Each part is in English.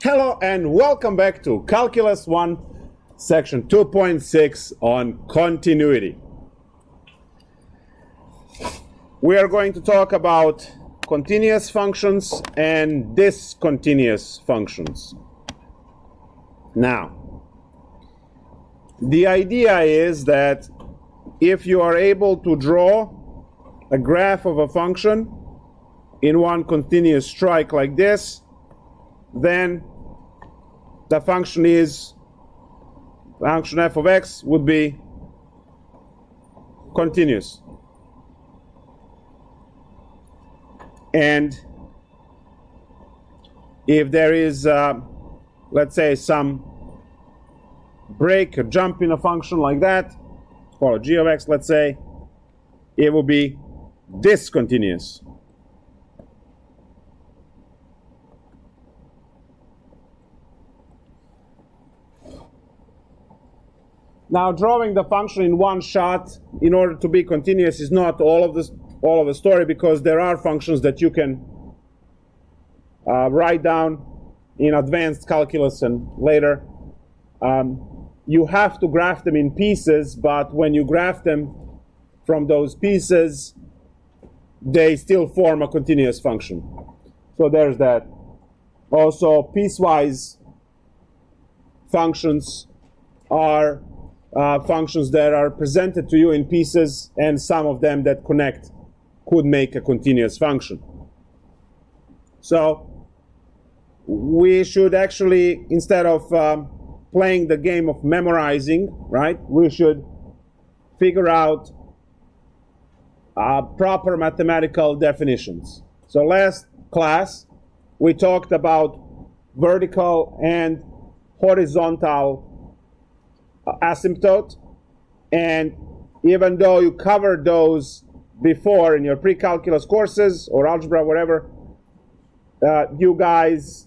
Hello and welcome back to Calculus 1, section 2.6 on continuity. We are going to talk about continuous functions and discontinuous functions. Now, the idea is that if you are able to draw a graph of a function in one continuous strike like this, then the function f of x would be continuous. And if there is, let's say, some break or jump in a function like that, call it g of x, let's say, it will be discontinuous. Now, drawing the function in one shot in order to be continuous is not all of the story, because there are functions that you can write down in advanced calculus and later. You have to graph them in pieces, but when you graph them from those pieces, they still form a continuous function. So there's that. Also, piecewise functions are functions that are presented to you in pieces, and some of them that connect could make a continuous function. So we should actually, instead of playing the game of memorizing, right, we should figure out proper mathematical definitions. So last class we talked about vertical and horizontal asymptote, and even though you covered those before in your pre-calculus courses or algebra, whatever, you guys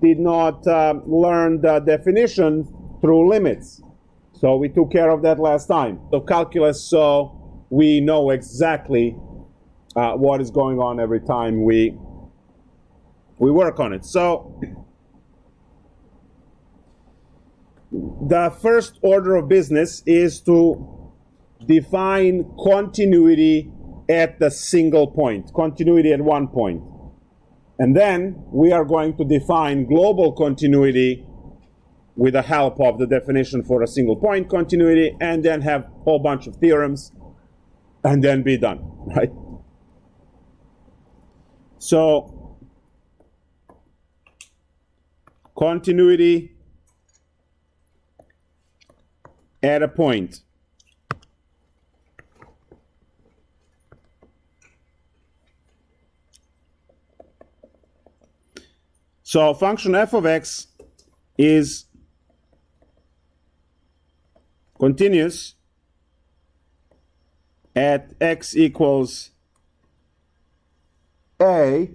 did not learn the definition through limits. So we took care of that last time. So calculus, so we know exactly what is going on every time we work on it. So the first order of business is to define continuity at the single point, continuity at one point. And then we are going to define global continuity with the help of the definition for a single point continuity, and then have a whole bunch of theorems, and then be done, right? So, continuity at a point. So function f of x is continuous at x equals a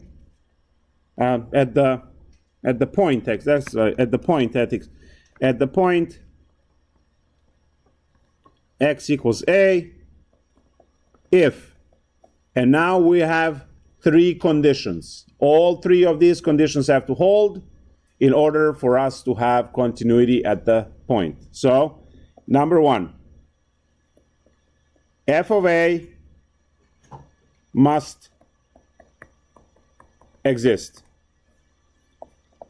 at the point x. That's at the point at x. At the point x equals a if, and now we have three conditions. All three of these conditions have to hold in order for us to have continuity at the point. So, number one, f of a must exist.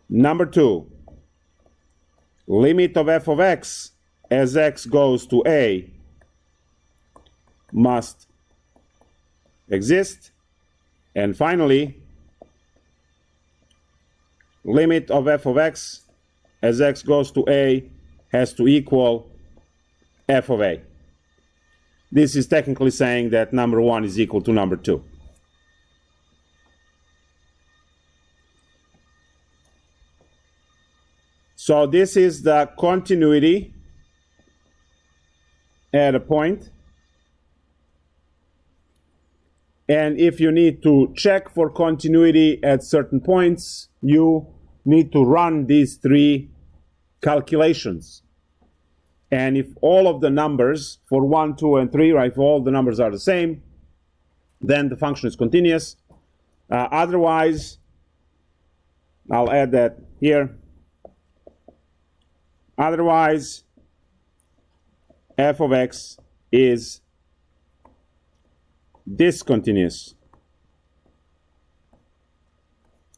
Number two, limit of f of x as x goes to a must exist. And finally, limit of f of x as x goes to a has to equal f of a. This is technically saying that number one is equal to number two. So this is the continuity at a point. And if you need to check for continuity at certain points, you need to run these three calculations. And if all of the numbers for 1, 2, and 3, right, if all the numbers are the same, then the function is continuous. Otherwise, I'll add that here. Otherwise, f of x is discontinuous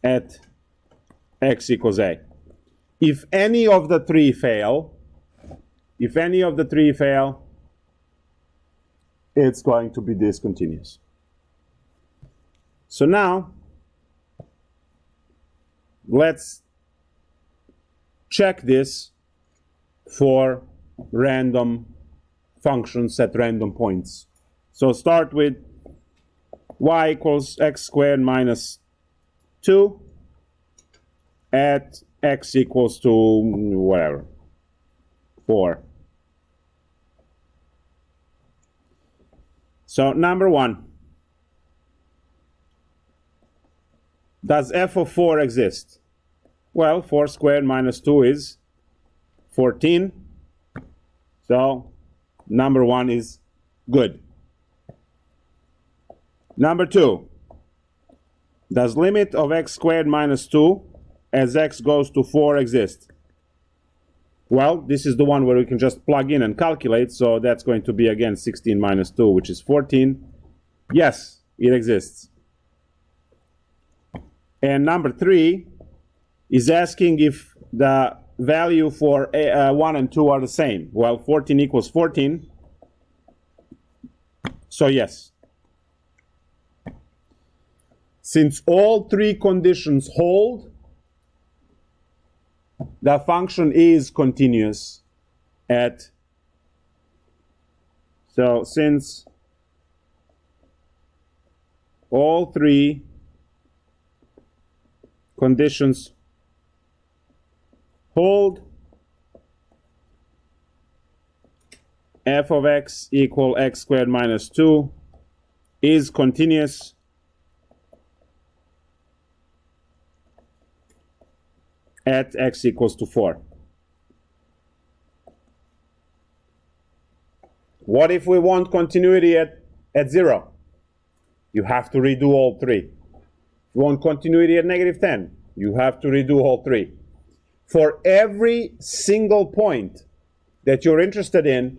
at x equals a. If any of the three fail, it's going to be discontinuous. So now, let's check this for random functions at random points. So start with y equals x squared minus 2 at x equals to whatever, 4. So number 1, does f of 4 exist? Well, 4 squared minus 2 is 14. So number 1 is good. Number 2, does limit of x squared minus 2 as x goes to 4 exist? Well, this is the one where we can just plug in and calculate, so that's going to be again 16 minus 2, which is 14. Yes, it exists. And number 3 is asking if the value for 1 and 2 are the same. Well, 14 equals 14, so yes. Since all three conditions hold, the function is continuous at, so since all three conditions hold, f of x equal x squared minus 2 is continuous at x equals to 4. What if we want continuity at 0? You have to redo all three. If you want continuity at negative 10, you have to redo all three. For every single point that you're interested in,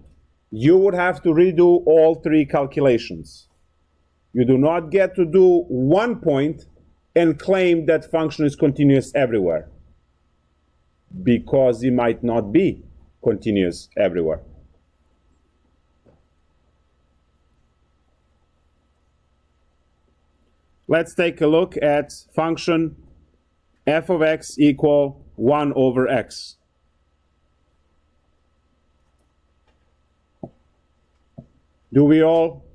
you would have to redo all three calculations. You do not get to do one point and claim that function is continuous everywhere, because it might not be continuous everywhere. Let's take a look at function f of x equal 1 over x. Do we all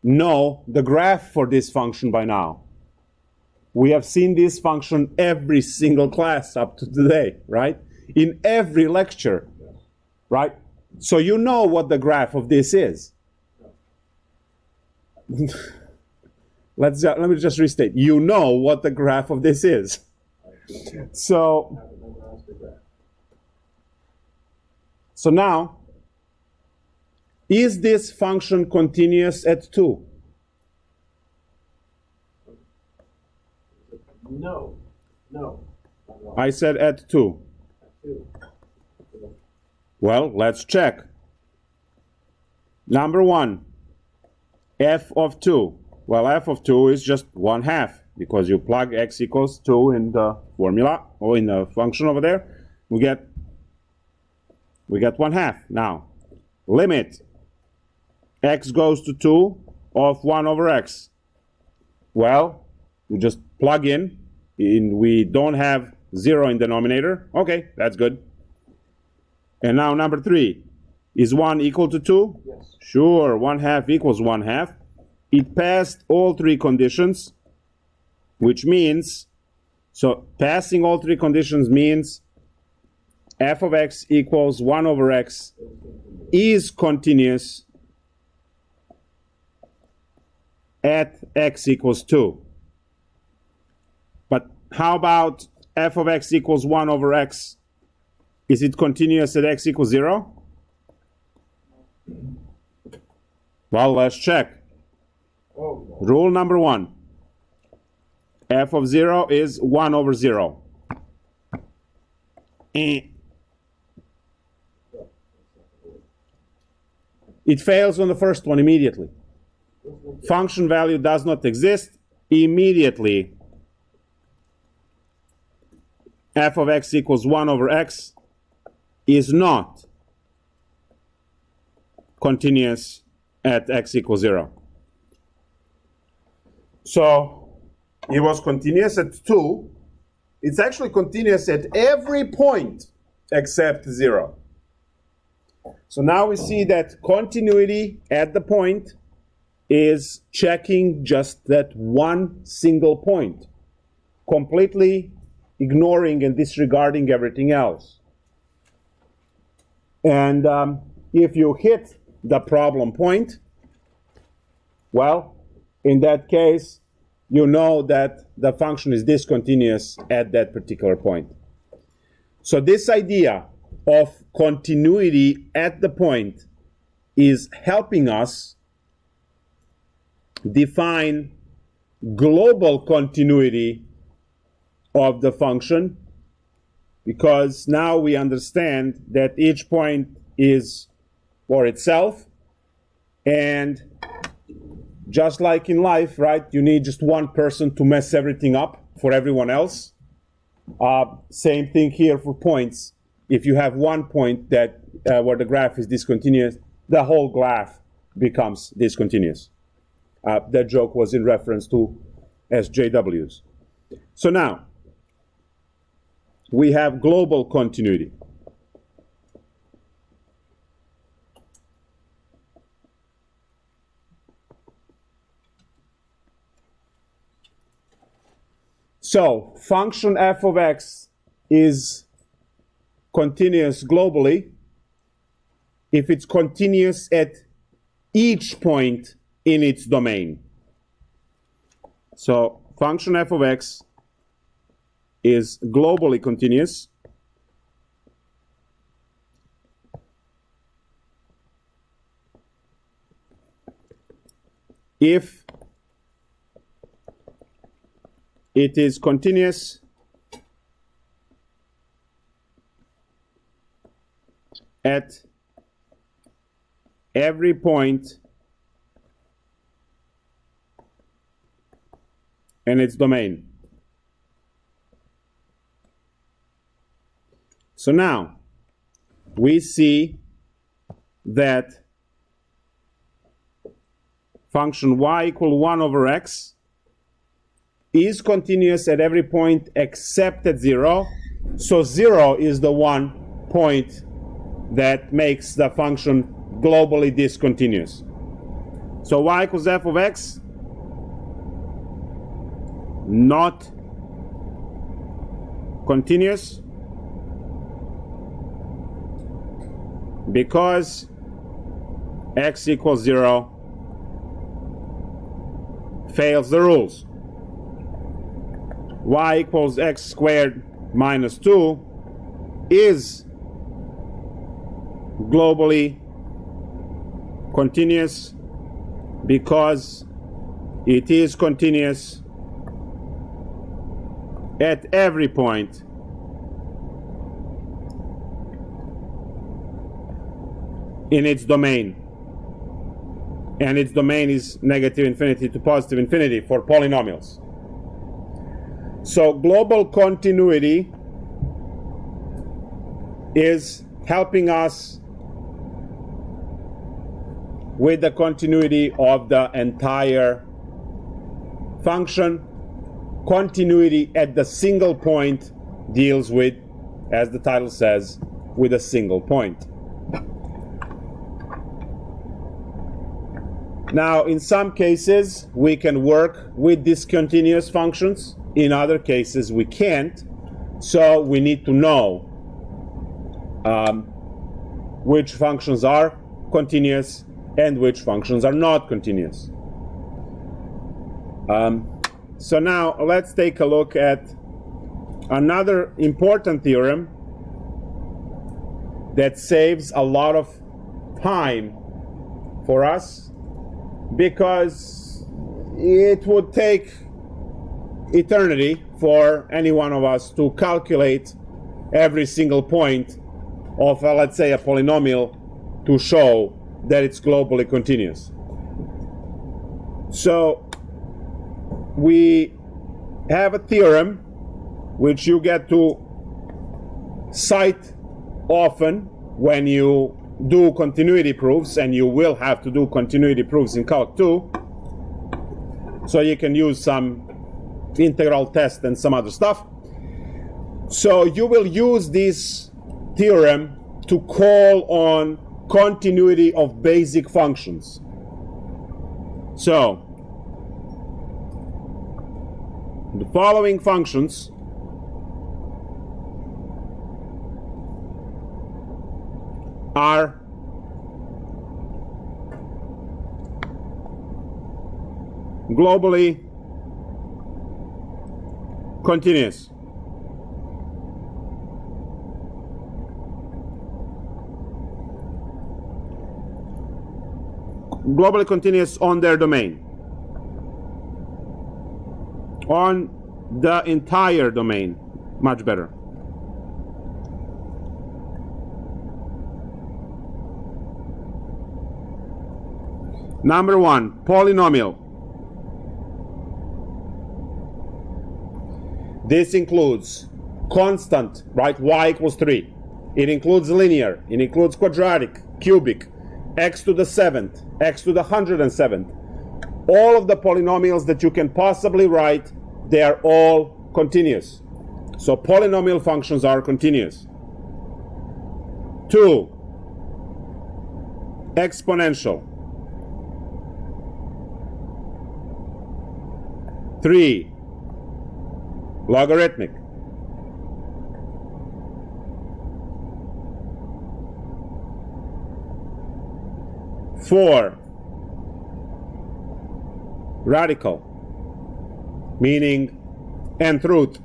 know the graph for this function by now? We have seen this function every single class up to today, right? In every lecture, right? So you know what the graph of this is. Let me just restate. You know what the graph of this is. So now, is this function continuous at 2? No. I said at 2. Well, let's check. Number 1, f of 2. Well, f of 2 is just 1/2, because you plug x equals 2 in the formula, or in the function over there. We get 1/2. Now, limit x goes to 2 of 1 over x. Well, you just plug in, and we don't have 0 in denominator. Okay, that's good. And now number 3, is 1 equal to 2? Yes. Sure, 1/2 equals 1/2. It passed all three conditions, which means, so passing all three conditions means f of x equals 1 over x is continuous at x equals 2. But how about f of x equals 1 over x? Is it continuous at x equals 0? Well, let's check. Rule number 1. F of 0 is 1 over 0. It fails on the first one immediately. Function value does not exist. Immediately, f of x equals 1 over x is not continuous at x equals 0. So it was continuous at 2. It's actually continuous at every point except 0. So now we see that continuity at the point is checking just that one single point, completely ignoring and disregarding everything else. And if you hit the problem point, well, in that case, you know that the function is discontinuous at that particular point. So this idea of continuity at the point is helping us define global continuity of the function, because now we understand that each point is for itself, and just like in life, right, you need just one person to mess everything up for everyone else. Same thing here for points. If you have one point that where the graph is discontinuous, the whole graph becomes discontinuous. That joke was in reference to SJWs. So now, we have global continuity. So, function f of x is continuous globally if it's continuous at each point in its domain. So function f of x is globally continuous if it is continuous at every point in its domain. So now we see that function y equal 1 over x is continuous at every point except at 0. So 0 is the one point that makes the function globally discontinuous. So y equals f of x, not continuous, because x equals 0 fails the rules. Y equals x squared minus 2 is globally continuous because it is continuous at every point in its domain, and its domain is negative infinity to positive infinity for polynomials. So global continuity is helping us with the continuity of the entire function. Continuity at the single point deals with, as the title says, with a single point. Now, in some cases, we can work with discontinuous functions. In other cases, we can't. So we need to know which functions are continuous and which functions are not continuous. So now let's take a look at another important theorem that saves a lot of time for us, because it would take eternity for any one of us to calculate every single point of, let's say, a polynomial to show that it's globally continuous. So we have a theorem which you get to cite often when you do continuity proofs, and you will have to do continuity proofs in Calc 2. So you can use some integral test and some other stuff. So you will use this theorem to call on continuity of basic functions. So the following functions are globally continuous. Globally continuous on their domain. On the entire domain. Much better. Number one, polynomial. This includes constant, right? Y equals 3. It includes linear. It includes quadratic, cubic, x to the 7th, x to the 107th. All of the polynomials that you can possibly write, they are all continuous. So polynomial functions are continuous. 2, exponential. 3, logarithmic. 4, radical, meaning nth root.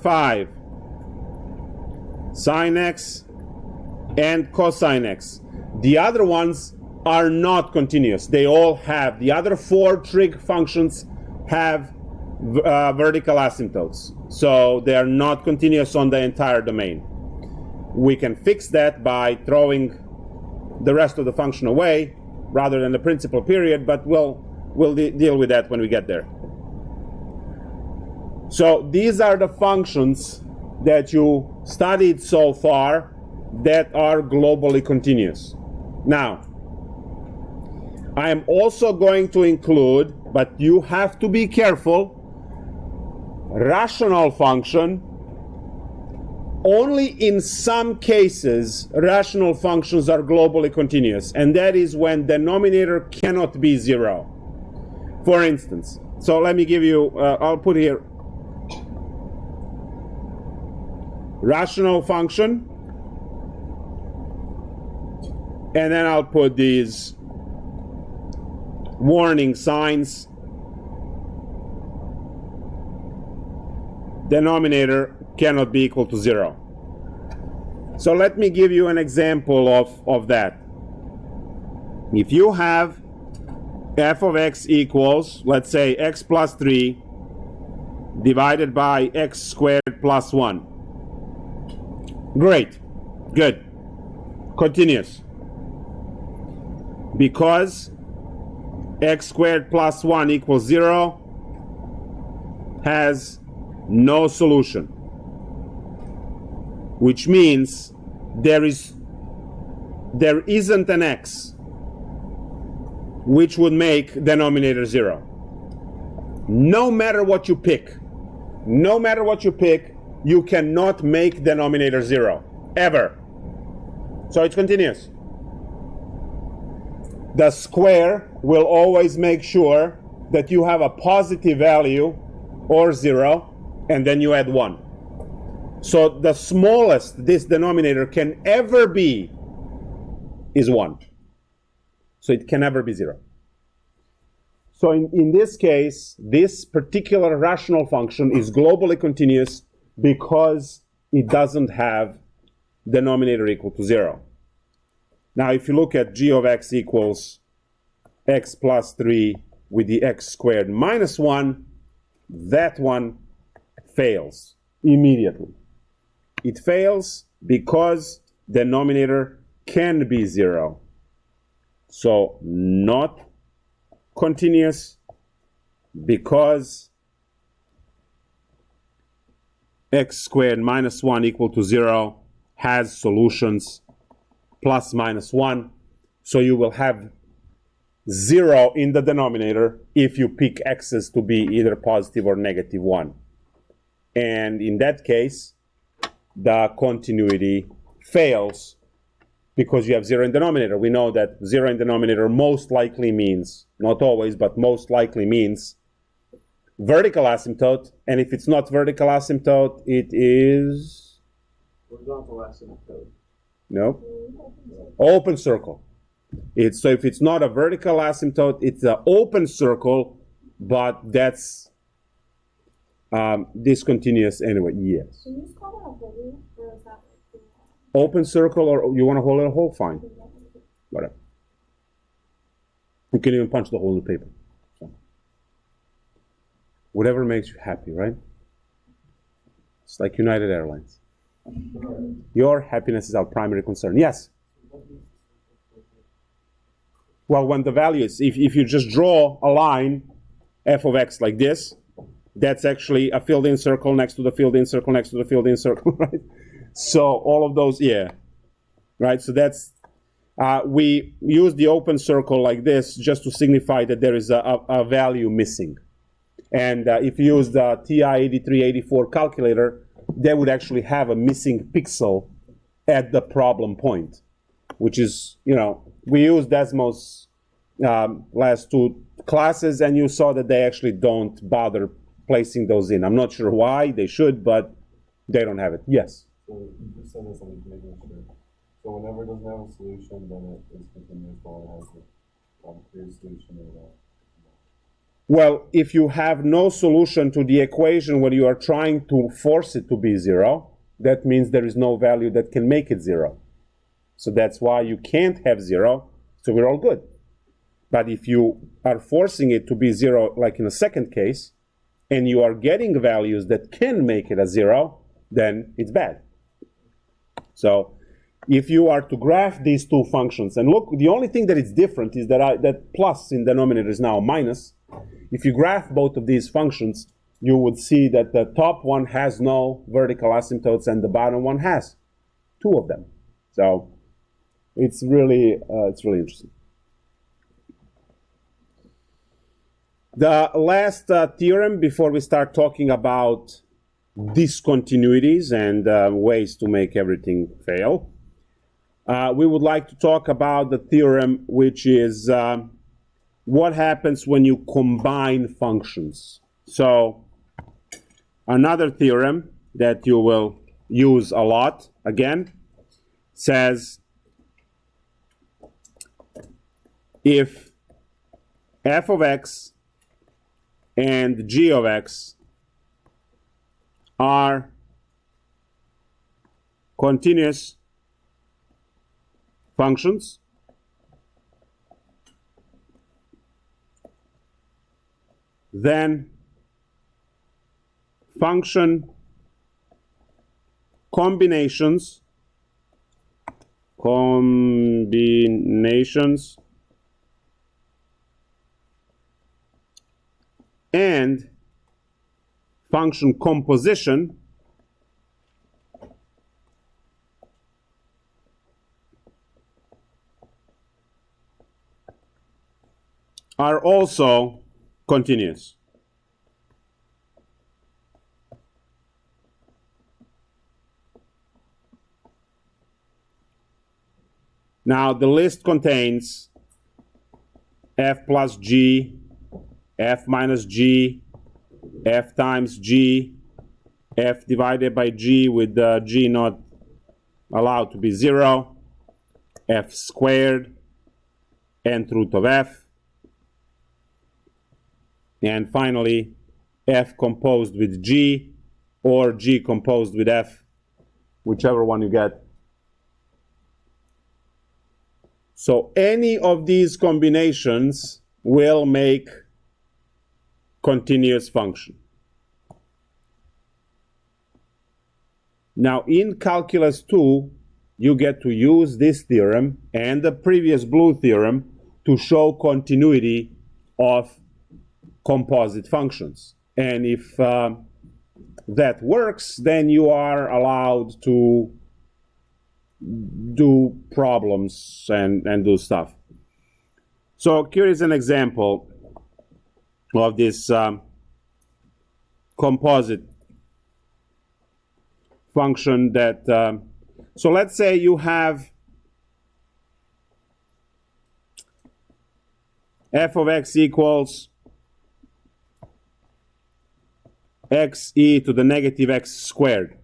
5, sine x and cosine x. The other ones are not continuous. They all have, the other 4 trig functions have vertical asymptotes. So they are not continuous on the entire domain. We can fix that by throwing the rest of the function away rather than the principal period, but we'll deal with that when we get there. So these are the functions that you studied so far that are globally continuous. Now, I am also going to include, but you have to be careful, rational function. Only in some cases rational functions are globally continuous, and that is when denominator cannot be 0. For instance, so let me give you, I'll put here rational function, and then I'll put these warning signs. Denominator cannot be equal to 0. So let me give you an example of that. If you have f of x equals, let's say, x plus 3 divided by x squared plus 1. Great. Good. Continuous. Because x squared plus 1 equals 0 has no solution, which means there isn't an x which would make denominator 0. No matter what you pick, you cannot make denominator 0 ever. So it's continuous. The square will always make sure that you have a positive value or 0, and then you add 1. So the smallest this denominator can ever be is 1. So it can never be 0. So in this case, this particular rational function is globally continuous because it doesn't have denominator equal to 0. Now if you look at g of x equals x plus 3 with the x squared minus 1, that one fails immediately. It fails because denominator can be 0. So not continuous because x squared minus 1 equal to 0 has solutions plus minus 1. So you will have 0 in the denominator if you pick x's to be either positive or negative 1. And in that case, the continuity fails because you have 0 in denominator. We know that 0 in denominator most likely means, not always, but most likely means vertical asymptote. And if it's not vertical asymptote, it is horizontal asymptote. No, open circle. So if it's not a vertical asymptote, it's an open circle, but that's discontinuous anyway. Yes. Can you just call that a hole, or is that like Open circle, or you want to hold it a hole? Fine. Whatever. You can even punch the hole in the paper. So. Whatever makes you happy, right? It's like United Airlines. Your happiness is our primary concern. Yes? Well, when the value is, if you just draw a line, f of x like this, that's actually a filled-in circle next to the filled-in circle next to the filled-in circle, right? So all of those, yeah. Right, so that's, we use the open circle like this just to signify that there is a value missing. And if you use the TI-8384 calculator, they would actually have a missing pixel at the problem point, which is, we used Desmos last 2 classes, and you saw that they actually don't bother placing those in. I'm not sure why. They should, but they don't have it. Yes? So you just said this, I'm making sure. So whenever it doesn't have a solution, then it is continuous while it has a clear solution or not. Well, if you have no solution to the equation where you are trying to force it to be 0, that means there is no value that can make it 0. So that's why you can't have 0, so we're all good. But if you are forcing it to be 0, like in the second case, and you are getting values that can make it a 0, then it's bad. So if you are to graph these 2 functions, and look, the only thing that is different is that that plus in denominator is now minus. If you graph both of these functions, you would see that the top one has no vertical asymptotes and the bottom one has 2 of them. So it's really interesting. The last theorem before we start talking about discontinuities and ways to make everything fail, we would like to talk about the theorem which is what happens when you combine functions. So another theorem that you will use a lot, again, says if f of x and g of x are continuous functions, then function combinations and function composition are also continuous. Now the list contains f plus g, f minus g, f times g, f divided by g with the g not allowed to be 0, f squared, nth root of f, and finally f composed with g or g composed with f, whichever one you get. So any of these combinations will make continuous function. Now in Calculus 2, you get to use this theorem and the previous blue theorem to show continuity of composite functions. And if that works, then you are allowed to do problems and do stuff. So here is an example of this composite function that, so let's say you have f of x equals x e to the negative x squared.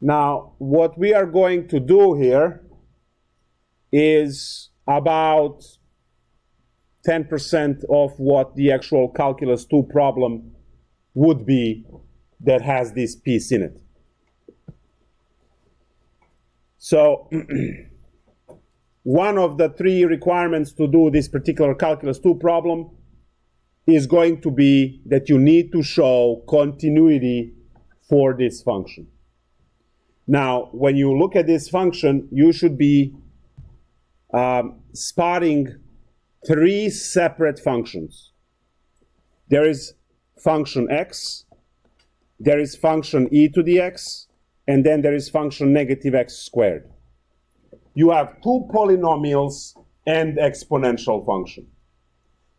Now, what we are going to do here is about 10% of what the actual Calculus 2 problem would be that has this piece in it. So, one of the three requirements to do this particular Calculus 2 problem is going to be that you need to show continuity for this function. Now, when you look at this function, you should be spotting three separate functions. There is function x, there is function e to the x, and then there is function negative x squared. You have two polynomials and exponential function.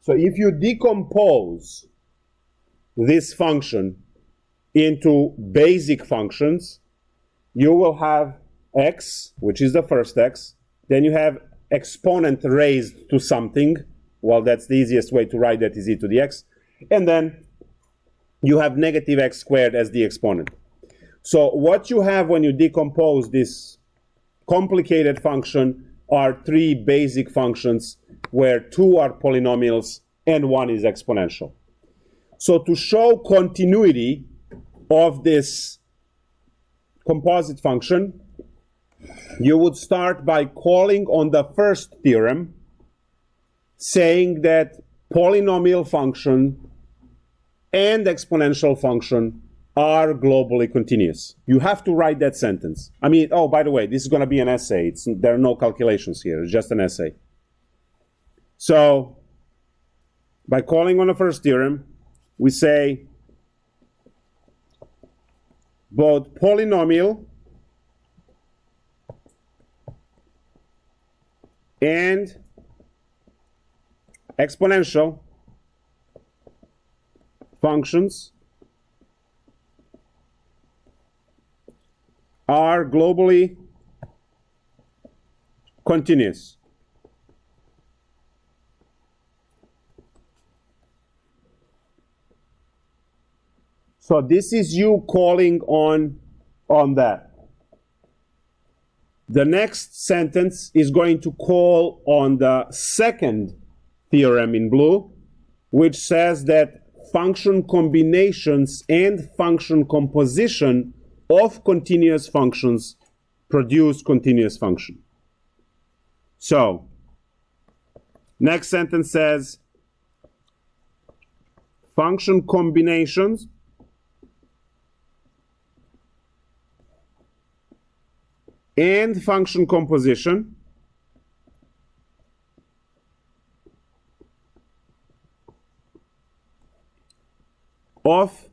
So if you decompose this function into basic functions, you will have x, which is the first x, then you have exponent raised to something, well, that's the easiest way to write that is e to the x, and then you have negative x squared as the exponent. So what you have when you decompose this complicated function are three basic functions where two are polynomials and one is exponential. So to show continuity of this composite function, you would start by calling on the first theorem, saying that polynomial function and exponential function are globally continuous. You have to write that sentence. I mean, oh, by the way, this is going to be an essay. There are no calculations here. It's just an essay. So, by calling on the first theorem, we say both polynomial and exponential functions are globally continuous. So this is you calling on that. The next sentence is going to call on the second theorem in blue, which says that function combinations and function composition of continuous functions produce continuous function. So, next sentence says function combinations and function composition of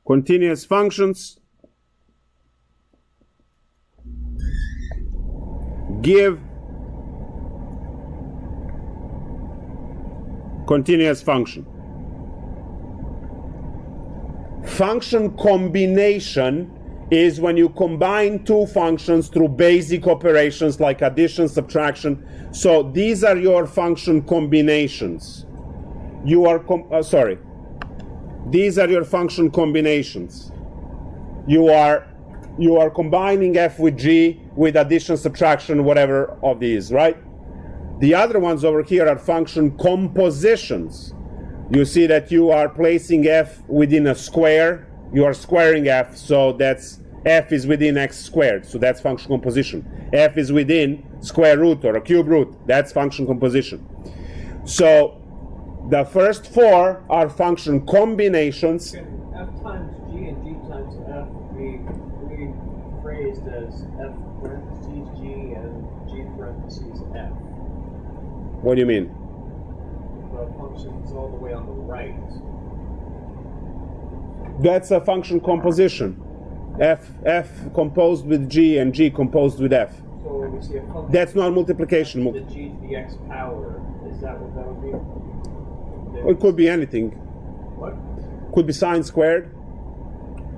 continuous functions give continuous function. Function combination is when you combine two functions through basic operations like addition, subtraction. So these are your function combinations. These are your function combinations. You are combining f with g with addition, subtraction, whatever of these, right? The other ones over here are function compositions. You see that you are placing f within a square. You are squaring f, so that's f is within x squared, so that's function composition. F is within square root or a cube root, that's function composition. So the first four are function combinations. Can f times g and g times f be rephrased as f parentheses g and g parentheses f? What do you mean? The function's all the way on the right. That's a function composition. F composed with g and g composed with f. So when we see a function, That's not multiplication. the g to the x power, is that what that would be? It could be anything. What? Could be sine squared.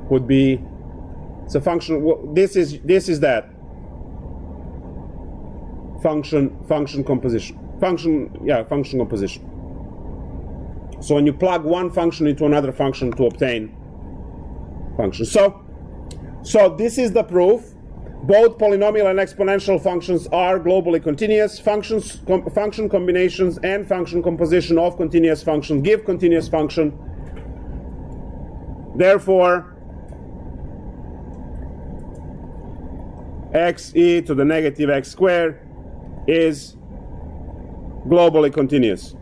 Could be. It's a function. This is that. Function composition. Function composition. So when you plug one function into another function to obtain function. So this is the proof. Both polynomial and exponential functions are globally continuous. Function combinations and function composition of continuous function give continuous function. Therefore, x e to the negative x squared is globally continuous.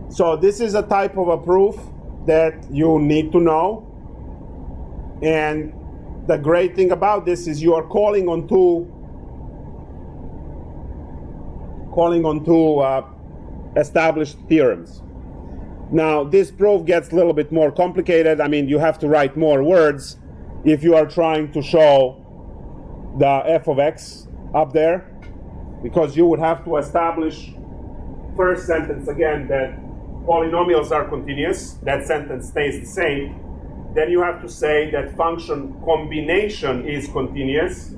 So this is a type of a proof that you need to know, and the great thing about this is you are calling on two established theorems. Now this proof gets a little bit more complicated. I mean, you have to write more words if you are trying to show the f of x up there, because you would have to establish first sentence again that polynomials are continuous. That sentence stays the same. Then you have to say that function combination is continuous,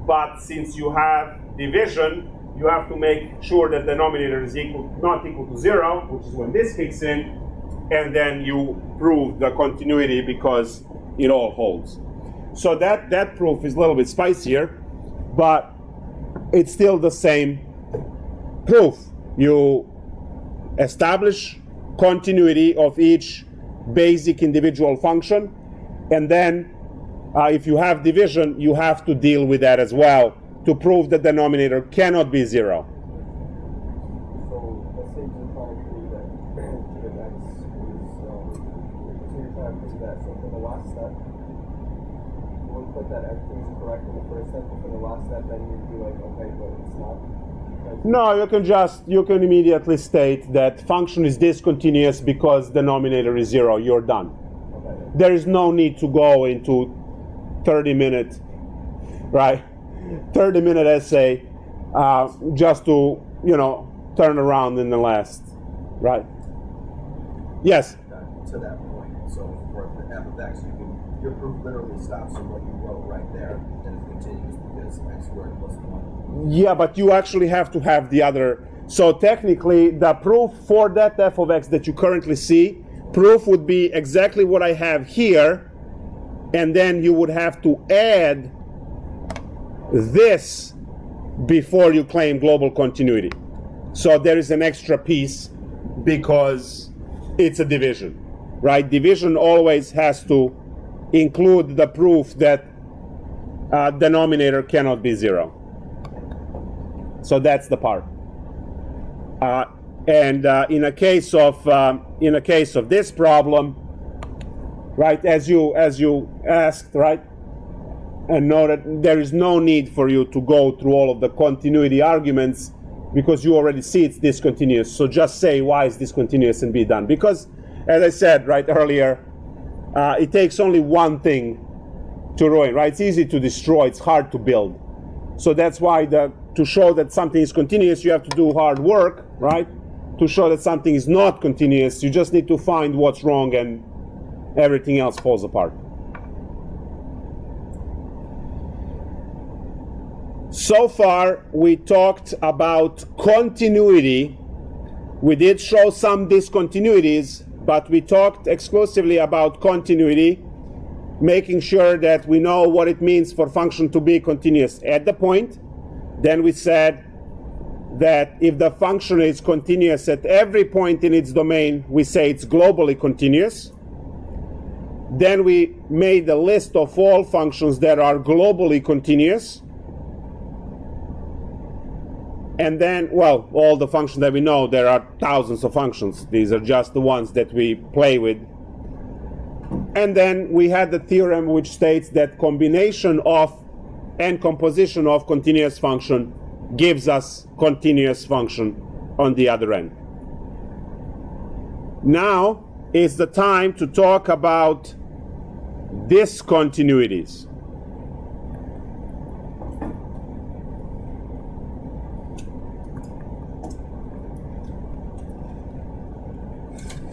but since you have division, you have to make sure that the denominator is not equal to 0, which is when this kicks in, and then you prove the continuity because it all holds. So that proof is a little bit spicier, but it's still the same proof. You establish continuity of each basic individual function, and then if you have division, you have to deal with that as well to prove the denominator cannot be 0. So let's say you're trying to prove that g of x is, so you're trying to prove that. So for the last step, you would put that everything is correct in the first step, but for the last step, then you'd be like, okay, but it's not. No, you can immediately state that function is discontinuous because denominator is 0. You're done. Okay. There is no need to go into 30-minute, right? 30-minute essay just to, turn around in the last, right? Yes? To that point, so for the f of x, your proof literally stops at what you wrote right there, and it continues because x squared plus 1. Yeah, but you actually have to have the other. So technically, the proof for that f of x that you currently see, proof would be exactly what I have here, and then you would have to add this before you claim global continuity. So there is an extra piece because it's a division, right? Division always has to include the proof that denominator cannot be 0. So that's the part. And in a case of this problem, right, as you asked, right, and noted, there is no need for you to go through all of the continuity arguments because you already see it's discontinuous. So just say why it's discontinuous and be done. Because, as I said right earlier, it takes only one thing to ruin, right? It's easy to destroy, it's hard to build. So that's why to show that something is continuous, you have to do hard work, right? To show that something is not continuous, you just need to find what's wrong and everything else falls apart. So far, we talked about continuity. We did show some discontinuities, but we talked exclusively about continuity, making sure that we know what it means for function to be continuous at the point. Then we said that if the function is continuous at every point in its domain, we say it's globally continuous. Then we made a list of all functions that are globally continuous. And then, well, all the functions that we know, there are thousands of functions. These are just the ones that we play with. And then we had the theorem which states that combination of and composition of continuous function gives us continuous function on the other end. Now is the time to talk about discontinuities.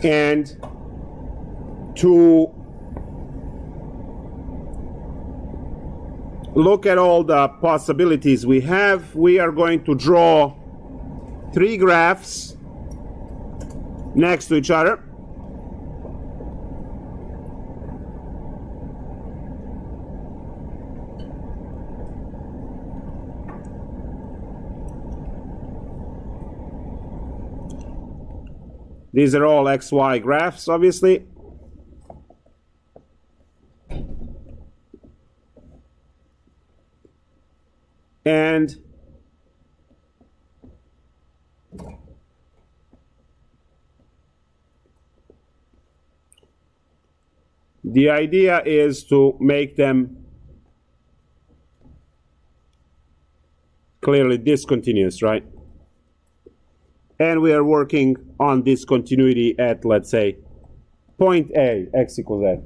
And to look at all the possibilities we have, we are going to draw three graphs next to each other. These are all XY graphs, obviously. And the idea is to make them clearly discontinuous, right? And we are working on discontinuity at, let's say, point A, x equals a.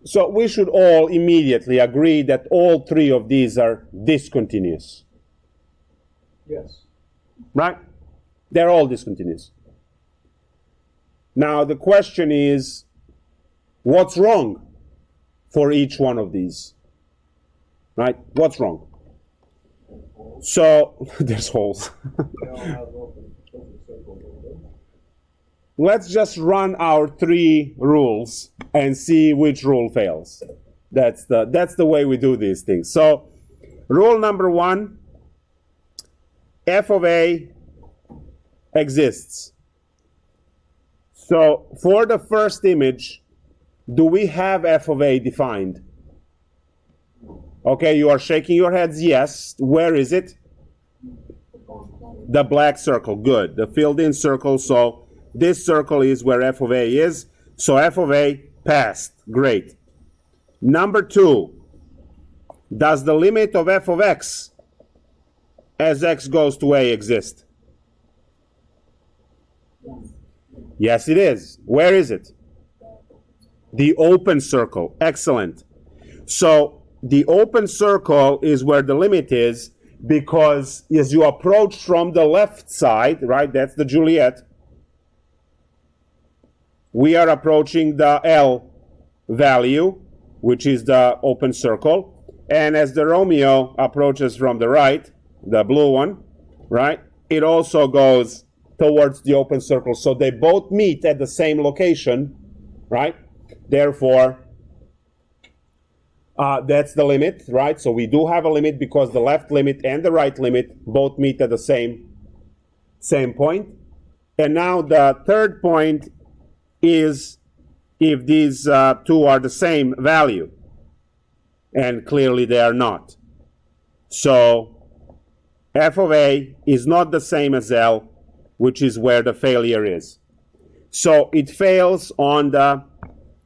So we should all immediately agree that all three of these are discontinuous. Yes. Right? They're all discontinuous. Now the question is, what's wrong for each one of these? Right? What's wrong? So, there's holes. Let's just run our three rules and see which rule fails. That's the way we do these things. So, rule number one, f of a exists. So, for the first image, do we have f of a defined? Okay, you are shaking your heads, yes. Where is it? The black circle, good. The filled-in circle, so this circle is where f of a is. So f of a passed, great. Number two, does the limit of f of x as x goes to a exist? Yes, it is. Where is it? The open circle, excellent. So the open circle is where the limit is, because as you approach from the left side, right, that's the Juliet, we are approaching the L value, which is the open circle. And as the Romeo approaches from the right, the blue one, right, it also goes towards the open circle. So they both meet at the same location, right? Therefore, that's the limit, right? So we do have a limit because the left limit and the right limit both meet at the same point. And now the third point is if these two are the same value. And clearly they are not. So f of a is not the same as L, which is where the failure is. So it fails on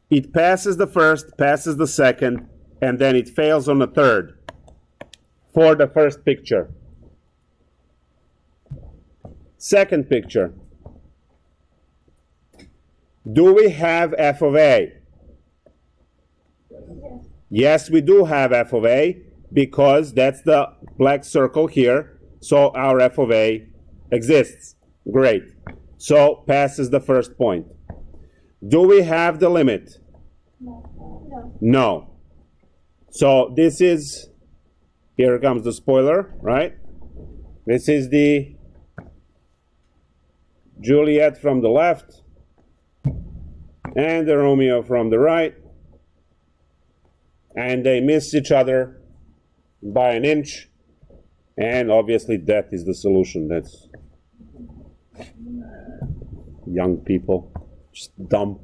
it passes the first, passes the second, and then it fails on the third for the first picture. Second picture. Do we have f of a? Yes, we do have f of a, because that's the black circle here. So our f of a exists. Great. So passes the first point. Do we have the limit? No. So this is, here comes the spoiler, right? This is the Juliet from the left and the Romeo from the right. And they miss each other by an inch. And obviously that is the solution. That's young people, just dumb.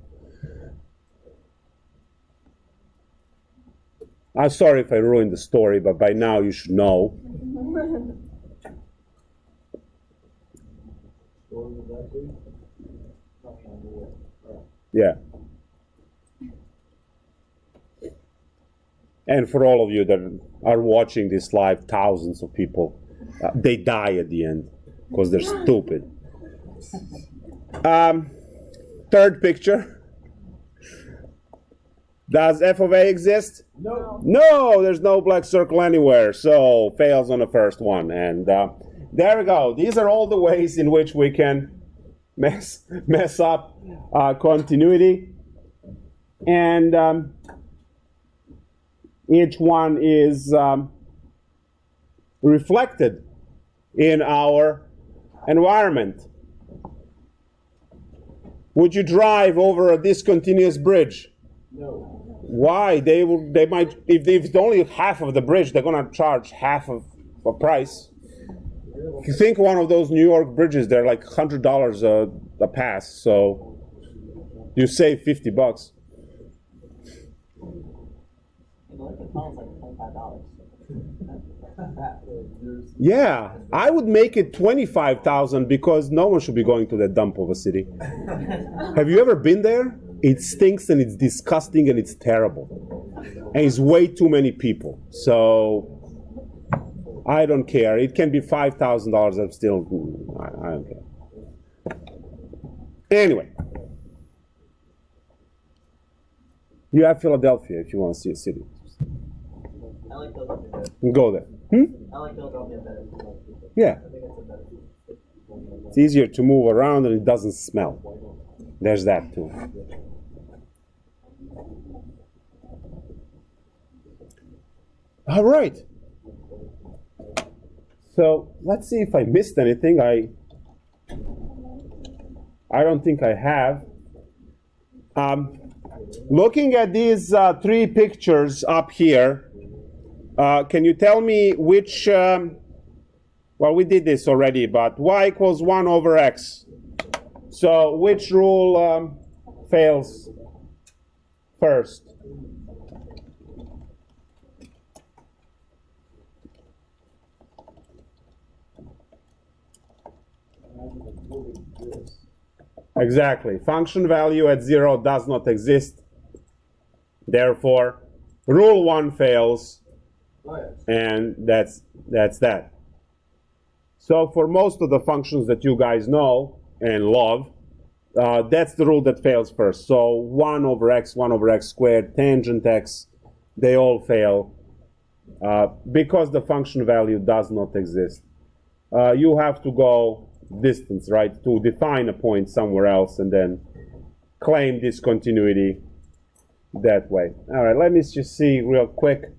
I'm sorry if I ruined the story, but by now you should know. Yeah. And for all of you that are watching this live, thousands of people, they die at the end because they're stupid. Third picture. Does f of a exist? No. No, there's no black circle anywhere, so fails on the first one. And there we go. These are all the ways in which we can mess up continuity. And each one is reflected in our environment. Would you drive over a discontinuous bridge? No. Why? They might, if it's only half of the bridge, they're going to charge half of a price. If you think one of those New York bridges, they're like $100 a pass, so you save $50. Yeah, I would make it $25,000 because no one should be going to that dump of a city. Have you ever been there? It stinks and it's disgusting and it's terrible. And it's way too many people. So I don't care. It can be $5,000. I'm still, I don't care. Anyway. You have Philadelphia if you want to see a city. I like Philadelphia. Go there. I like Philadelphia better. Yeah. I think it's a better. It's easier to move around and it doesn't smell. There's that too. All right. So let's see if I missed anything. I don't think I have. Looking at these three pictures up here, can you tell me which, well, we did this already, but y equals 1 over x. So which rule fails first? Exactly. Function value at 0 does not exist. Therefore, rule 1 fails. And that's that. So for most of the functions that you guys know and love, that's the rule that fails first. So 1 over x squared, tangent x, they all fail because the function value does not exist. You have to go distance, right, to define a point somewhere else and then claim discontinuity that way. All right, let me just see real quick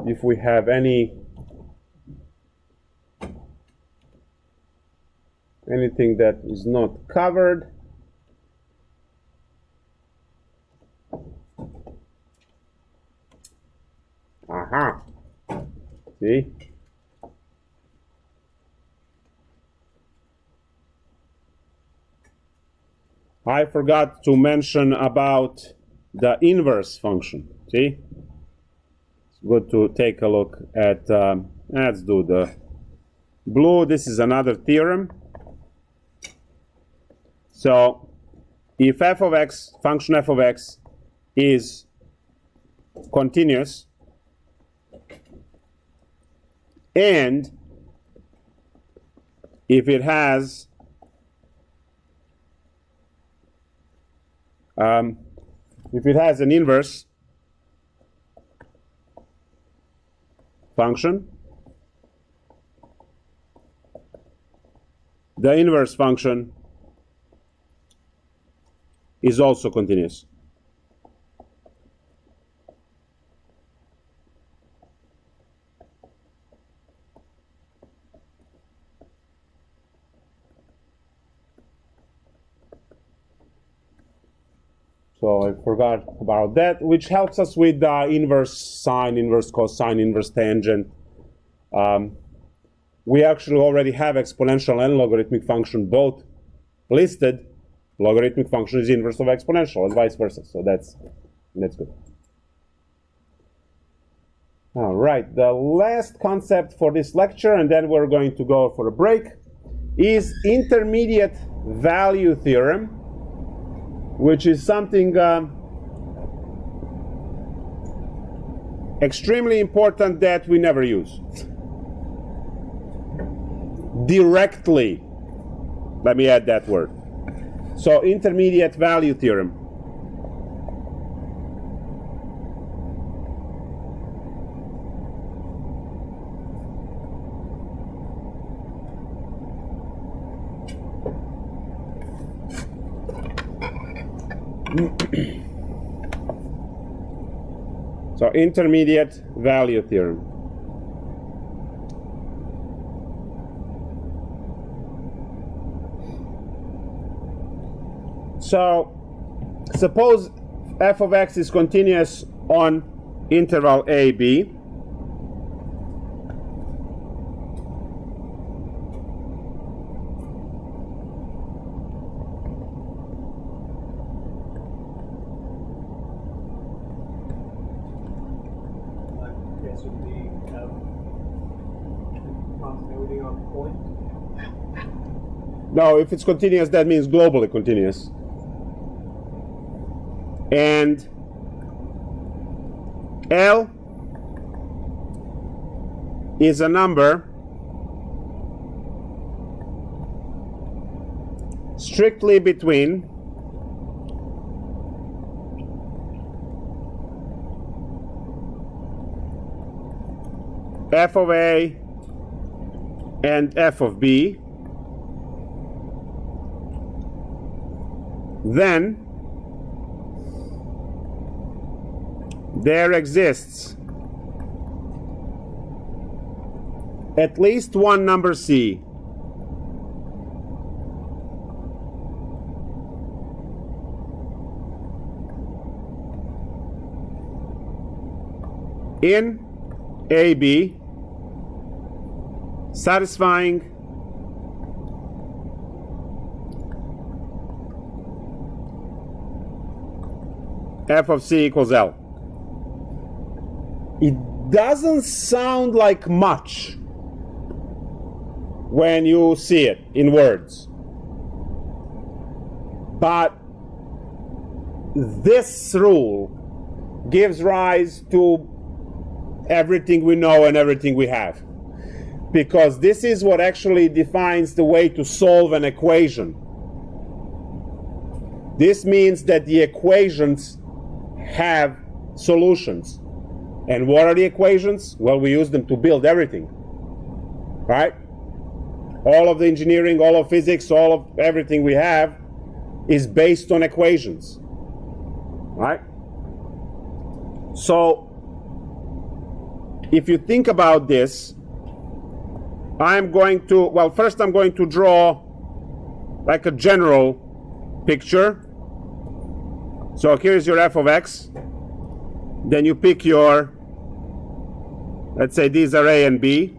if we have anything that is not covered. Aha. See? I forgot to mention about the inverse function. See? It's good to take a look at, let's do the blue. This is another theorem. So, if f of x, function f of x, is continuous, and if it has an inverse function, the inverse function is also continuous. So I forgot about that, which helps us with inverse sine, inverse cosine, inverse tangent. we actually already have exponential and logarithmic function both listed. Logarithmic function is inverse of exponential and vice versa. So that's good. All right, the last concept for this lecture, and then we're going to go for a break, is intermediate value theorem, which is something extremely important that we never use. Directly, let me add that word. So, intermediate value theorem. So, intermediate value theorem. So, suppose f of x is continuous on interval a, b. Okay, so we have continuity on point. No, if it's continuous, that means globally continuous. And L is a number strictly between f of a and f of b, then there exists at least one number c in AB satisfying f of c equals L. It doesn't sound like much when you see it in words, but this rule gives rise to everything we know and everything we have, because this is what actually defines the way to solve an equation. This means that the equations have solutions. And what are the equations? Well, we use them to build everything, right? All of the engineering, all of physics, all of everything we have is based on equations, right? So, if you think about this, I'm going to, well, first I'm going to draw like a general picture. So here's your f of x. Then you pick your, let's say these are a and b,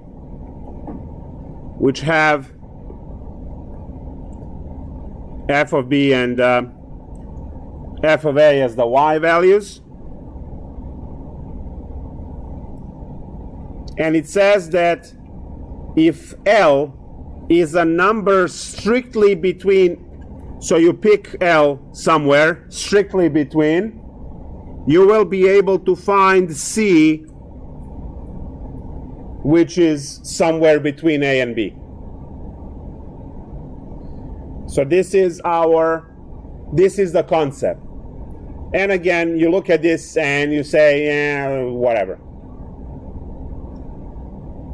which have f of b and f of a as the y values. And it says that if L is a number strictly between, so you pick L somewhere, strictly between, you will be able to find C, which is somewhere between A and B. So this is the concept. And again, you look at this and you say, yeah, whatever.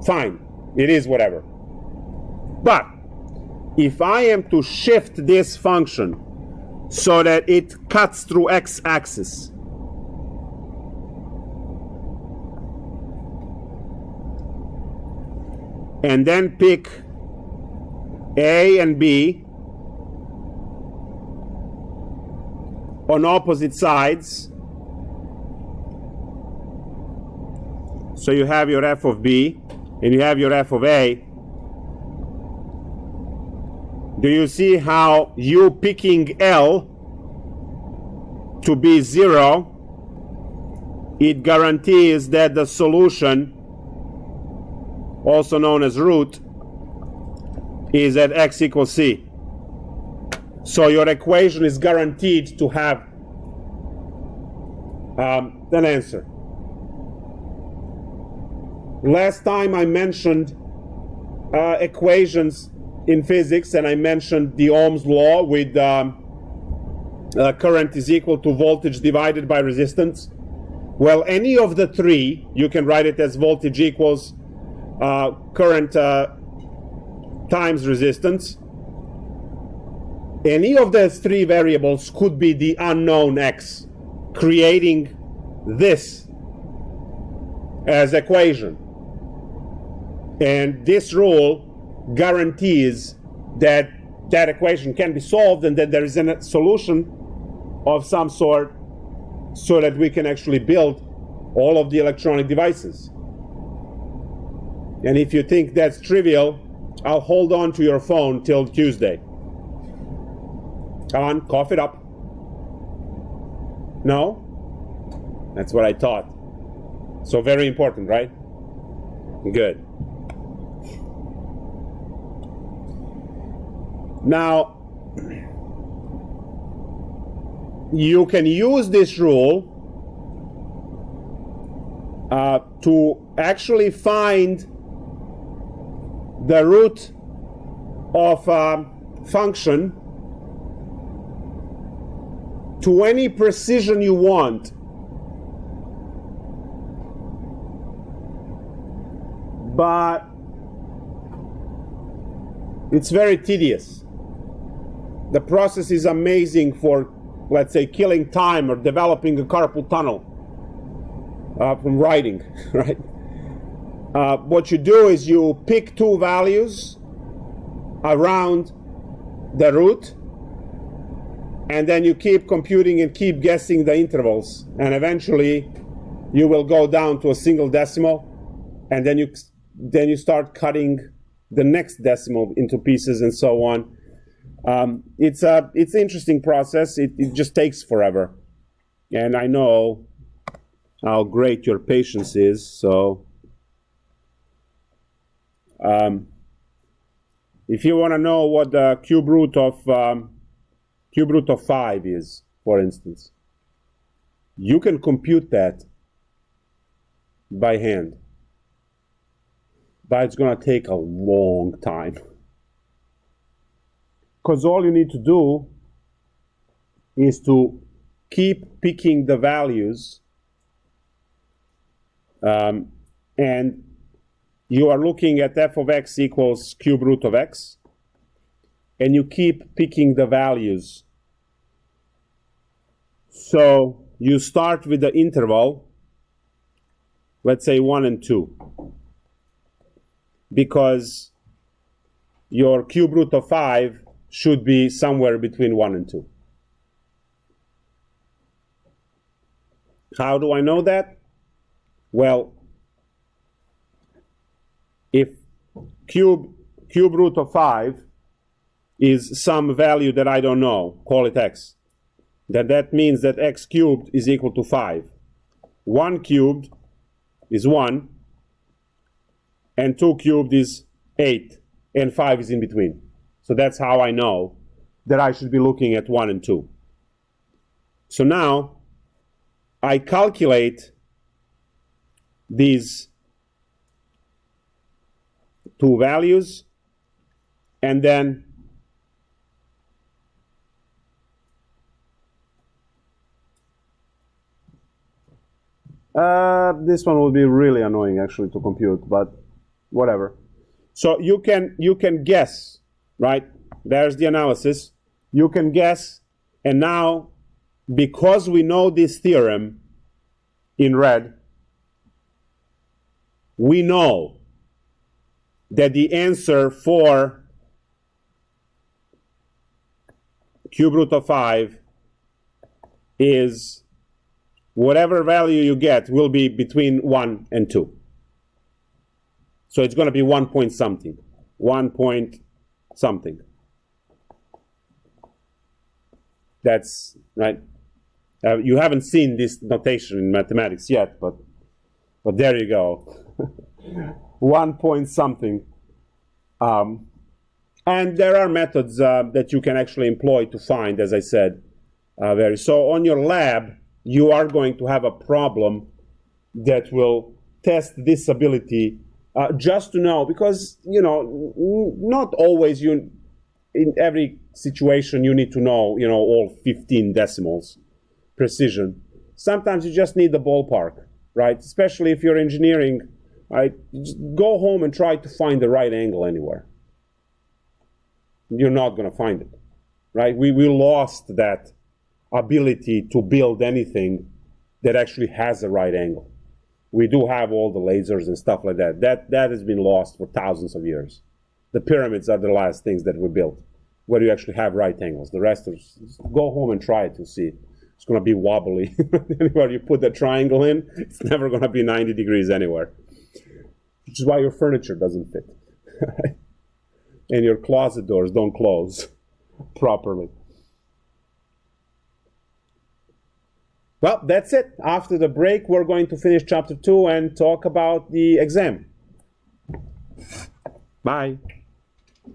Fine, it is whatever. But if I am to shift this function so that it cuts through x-axis, and then pick A and B on opposite sides, so you have your f of B and you have your f of A, Do you see how you picking L to be 0, it guarantees that the solution, also known as root, is at x equals c. So your equation is guaranteed to have an answer. Last time I mentioned equations in physics, and I mentioned the Ohm's law with current is equal to voltage divided by resistance. Well, any of the three, you can write it as voltage equals current times resistance. Any of those three variables could be the unknown x, creating this as equation. And this rule guarantees that that equation can be solved and that there is a solution of some sort so that we can actually build all of the electronic devices. And if you think that's trivial, I'll hold on to your phone till Tuesday. Come on, cough it up. No? That's what I thought. So very important, right? Good. Now, you can use this rule to actually find the root of a function to any precision you want. But it's very tedious. The process is amazing for, let's say, killing time or developing a carpal tunnel from writing, right? What you do is you pick two values around the root, and then you keep computing and keep guessing the intervals, and eventually you will go down to a single decimal, and then you start cutting the next decimal into pieces and so on. It's an interesting process. It just takes forever, and I know how great your patience is. So, if you want to know what the cube root of 5 is, for instance, you can compute that by hand, but it's going to take a long time. Because all you need to do is to keep picking the values, and you are looking at f of x equals cube root of x, and you keep picking the values. So you start with the interval, let's say 1 and 2, because your cube root of 5 should be somewhere between 1 and 2. How do I know that? Well, if cube root of 5 is some value that I don't know, call it x, then that means that x cubed is equal to 5. 1 cubed is 1, and 2 cubed is 8, and 5 is in between. So that's how I know that I should be looking at 1 and 2. So now I calculate these two values, and then this one will be really annoying actually to compute, but whatever. So you can guess, right? There's the analysis. You can guess, and now because we know this theorem in red, we know that the answer for cube root of 5 is whatever value you get will be between 1 and 2. So it's going to be 1 point something. 1 point something. That's right. You haven't seen this notation in mathematics yet, but there you go. 1 point something. And there are methods that you can actually employ to find, as I said, so on your lab, you are going to have a problem that will test this ability just to know, because, not always in every situation you need to know, all 15 decimals precision. Sometimes you just need the ballpark, right? Especially if you're engineering, right? Just go home and try to find the right angle anywhere. You're not going to find it, right? We lost that ability to build anything that actually has a right angle. We do have all the lasers and stuff like that. That has been lost for thousands of years. The pyramids are the last things that we built where you actually have right angles. The rest is, go home and try it to see. It's going to be wobbly. Anywhere you put the triangle in, it's never going to be 90 degrees anywhere. Which is why your furniture doesn't fit. And your closet doors don't close properly. Well, that's it. After the break, we're going to finish chapter 2 and talk about the exam. Bye.